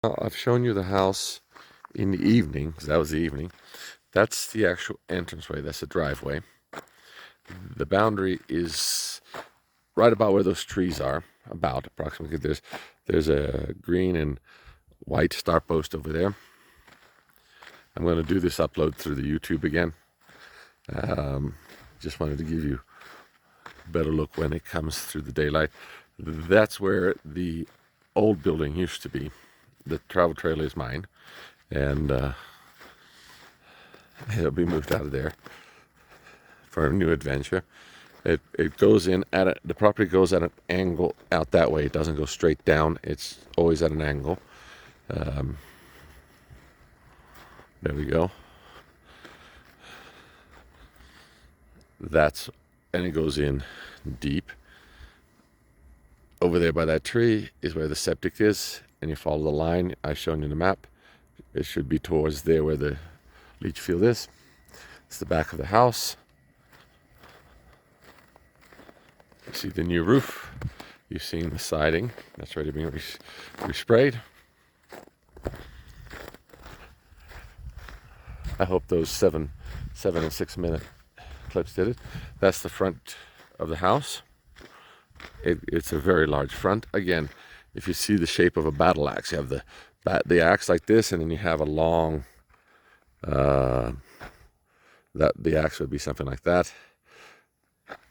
I've shown you the house in the evening, because that was the evening. That's the actual entranceway. That's the driveway. The boundary is right about where those trees are, about approximately. There's a green and white star post over there. I'm going to do this upload through the YouTube again. Just wanted to give you a better look when it comes through the daylight. That's where the old building used to be. The travel trailer is mine, and it'll be moved out of there for a new adventure. It goes in at the property goes at an angle out that way. It doesn't go straight down. It's always at an angle. There we go. And it goes in deep. Over there by that tree is where the septic is, and you follow the line I've shown you in the map. It should be towards there where the leach field is. It's the back of the house. You see the new roof. You've seen the siding. That's ready to be resprayed. I hope those 7 and 6 minute clips did it. That's the front of the house. It's a very large front. Again, if you see the shape of a battle axe, you have the axe like this, and then you have a long that the axe would be something like that,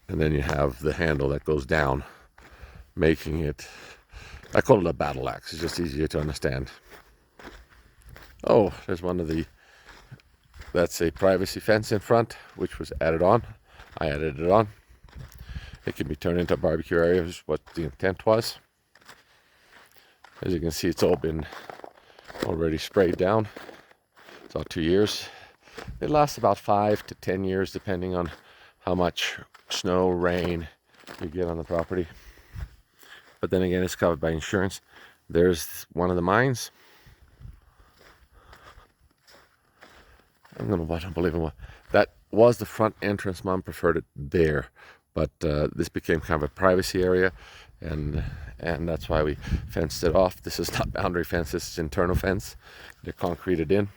and then you have the handle that goes down, making it, I call it a battle axe. It's just easier to understand. Oh, there's that's a privacy fence in front, which was added on. I added it on. It can be turned into a barbecue area, is what the intent was. As you can see, it's all been already sprayed down. It's all 2 years. It lasts about 5 to 10 years, depending on how much snow, rain you get on the property. But then again, it's covered by insurance. There's one of the mines. Unbelievable. That was the front entrance. Mom preferred it there, but this became kind of a privacy area, and that's why we fenced it off. This is not boundary fence. This is internal fence. They're concreted in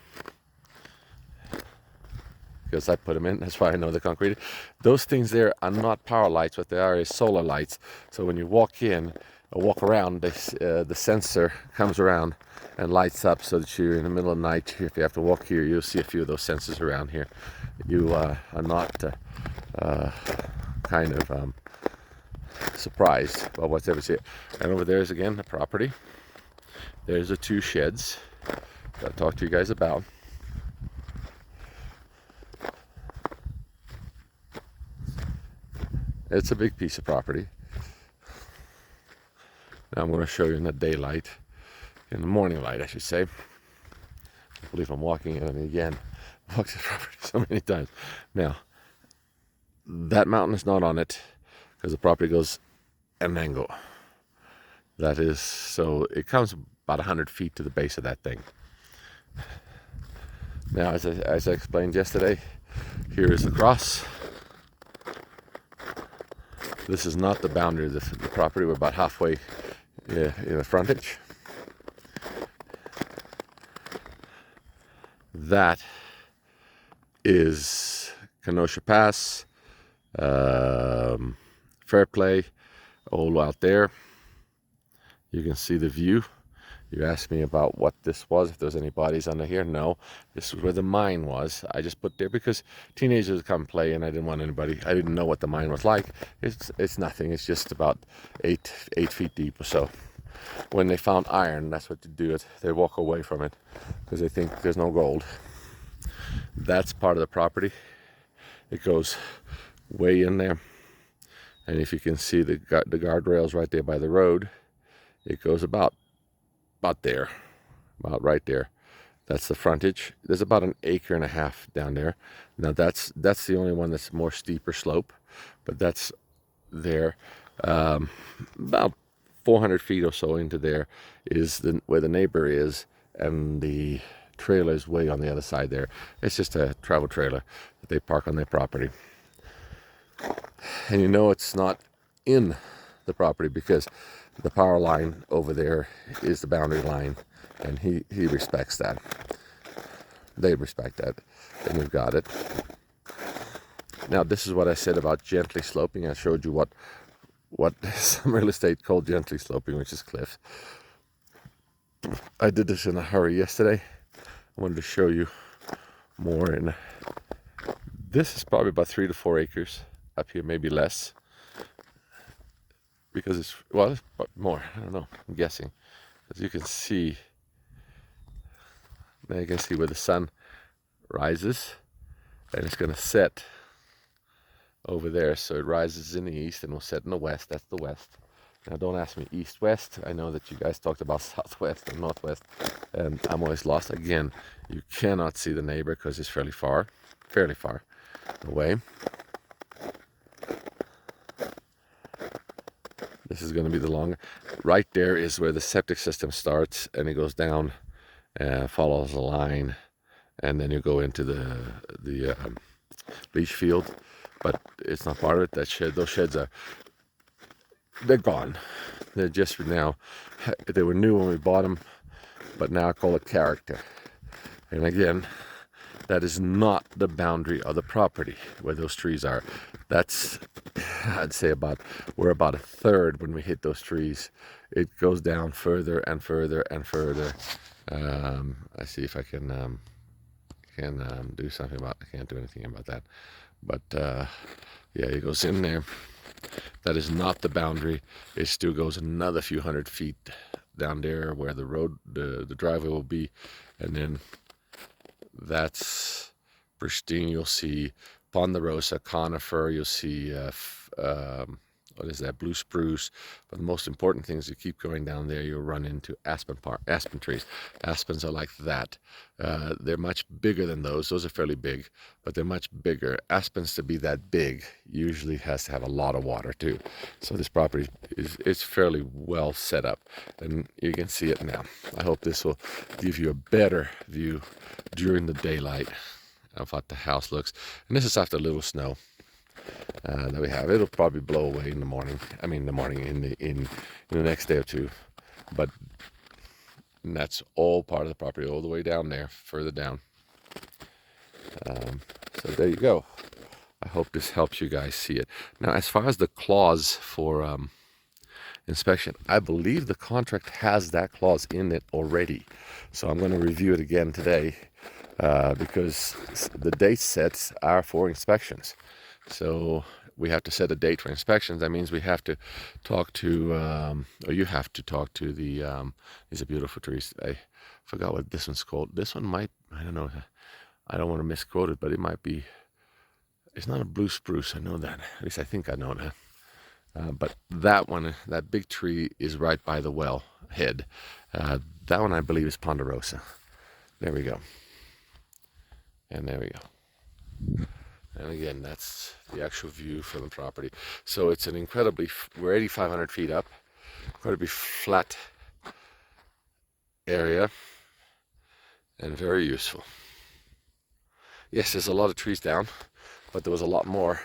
because I put them in. That's why I know they're concreted. Those things there are not power lights. What they are is solar lights. So when you walk in or walk around, the sensor comes around and lights up, so that you're in the middle of the night. If you have to walk here, you'll see a few of those sensors around here. You are not kind of surprised by what's ever here. And over there is again the property. There's the 2 sheds that I talked to you guys about. It's a big piece of property. Now I'm going to show you in the daylight, in the morning light, I should say. I believe I'm walking in it again. I've walked this property so many times. Now, that mountain is not on it because the property goes at an angle. That is, so it comes about 100 feet to the base of that thing. Now, as I explained yesterday, here is the cross. This is not the boundary of the property. We're about halfway in the frontage. That is Kenosha Pass, Fairplay, all out there. You can see the view. You asked me about what this was, if there's any bodies under here. No, this is where the mine was. I just put there because teenagers would come play, and I didn't want anybody. I didn't know what the mine was like. It's nothing. It's just about 8 feet deep or so. When they found iron, that's what they do. They walk away from it because they think there's no gold. That's part of the property. It goes way in there, and if you can see the guardrails right there by the road, it goes about there, about right there. That's the frontage. There's about 1.5 acres down there. Now that's the only one that's more steeper slope, but that's there. About 400 feet or so into there is where the neighbor is, and the trailer is way on the other side there. It's just a travel trailer that they park on their property. And you know it's not in the property because the power line over there is the boundary line. and he respects that. They respect that, and you've got it. Now, this is what I said about gently sloping. I showed you what some real estate called gently sloping, which is cliffs. I did this in a hurry yesterday. I wanted to show you more. And this is probably about 3 to 4 acres up here, maybe less, because it's more. I don't know. I'm guessing, as you can see. Now you can see where the sun rises, and it's going to set over there. So it rises in the east and will set in the west. That's the west. Now don't ask me east-west. I know that you guys talked about southwest and northwest, and I'm always lost. Again, you cannot see the neighbor because it's fairly far away. This is going to be the longer. Right there is where the septic system starts, and it goes down and follows a line, and then you go into the leach field. But it's not part of it. That shed, those sheds they're gone. They're just now, they were new when we bought them, but now I call it character. And again, that is not the boundary of the property where those trees are. That's, I'd say we're about a third when we hit those trees. It goes down further and further and further. I see if I can do something about. I can't do anything about that. But yeah, it goes in there. That is not the boundary. It still goes another few hundred feet down there where the road, the driveway will be, and then that's pristine. You'll see ponderosa, conifer. You'll see what is that? Blue spruce. But the most important thing is you keep going down there, you'll run into aspen trees. Aspens are like that. They're much bigger than those. Those are fairly big, but they're much bigger. Aspens, to be that big, usually has to have a lot of water too. So this property is fairly well set up, and you can see it now. I hope this will give you a better view during the daylight of what the house looks. And this is after a little snow that we have. It'll probably blow away in the morning. I mean, in the next day or two. But that's all part of the property, all the way down there, further down. So there you go. I hope this helps you guys see it. Now, as far as the clause for inspection, I believe the contract has that clause in it already. So I'm going to review it again today because the date sets are for inspections. So we have to set a date for inspections. That means we have to talk to, or you have to talk to the, these are beautiful trees. I forgot what this one's called. This one might, I don't know, I don't want to misquote it, but it might be, it's not a blue spruce, I know that. At least I think I know that. But that one, that big tree is right by the well head. That one I believe is ponderosa. There we go. And there we go. And again, that's the actual view from the property. So it's an incredibly, we're 8,500 feet up, incredibly flat area, and very useful. Yes, there's a lot of trees down, but there was a lot more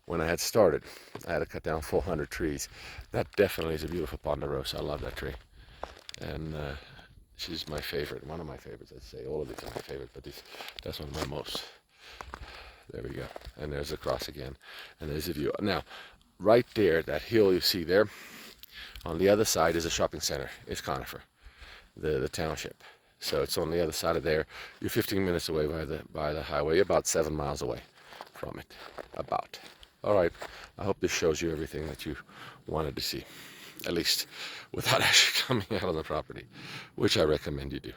when I had started. I had to cut down 400 trees. That definitely is a beautiful ponderosa. I love that tree. And she's my favorite, one of my favorites, I'd say. All of these are my favorite, but that's one of my most. There we go. And there's the cross again. And there's a view. Now, right there, that hill you see there, on the other side is a shopping center. It's Conifer, the township. So it's on the other side of there. You're 15 minutes away by the highway, about 7 miles away from it. About. All right. I hope this shows you everything that you wanted to see, at least without actually coming out on the property, which I recommend you do.